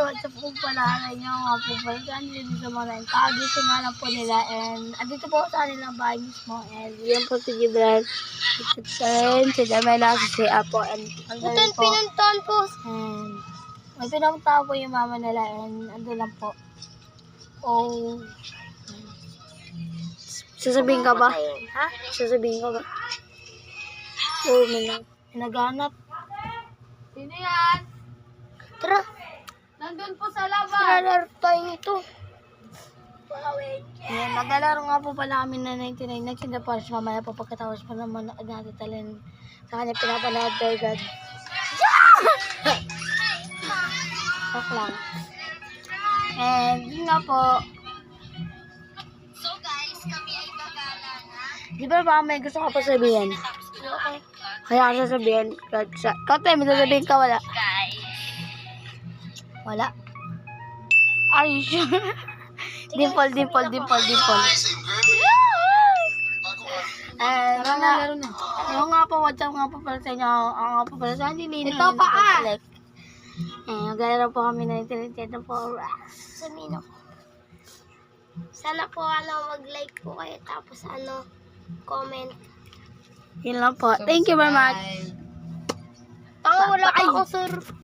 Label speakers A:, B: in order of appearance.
A: what's up po pala. Alam nyo nga po pala. Saan dito sa mga kagising nga lang po nila. And andito po sa kanilang bahay mismo. And yan po si Gibran. Si Jamela, si Apo. And andun po.
B: Pinuntahan po.
A: And may pinuntahan po yung mama nila. And andun lang po. Oh. Sasabihin ka ba?
B: Ha?
A: Sasabihin ka ba? Oo, may naghanap.
B: Sino yan?
A: Tara.
B: Nandun po sa labas.
A: Naglalaro tayo nito. Ayan, naglalaro nga po pala kami na 99 Nagsinda po siya mamaya po pagkatapos pa naman natin talin sa kanya pinapanood by God. Talk lang. And yun nga po.
B: So guys, kami ay gagala na.
A: Di ba may gusto ka pa sabihin?
B: Okay.
A: Kaya ka sasabihin. Kate, may sasabihin ka wala?
B: Guys.
A: Wala. Are you sure? Dimple. Yung nga po, what's up nga po pala sa inyo. Ang nga po pala sa inyo.
B: Ito pa
A: Naglalaro po kami na Nintendo po.
B: Sa Mino. Sana po mag-like po kayo tapos comment.
A: Yun lang po. Thank you very much.
B: Wala pa ako, sir.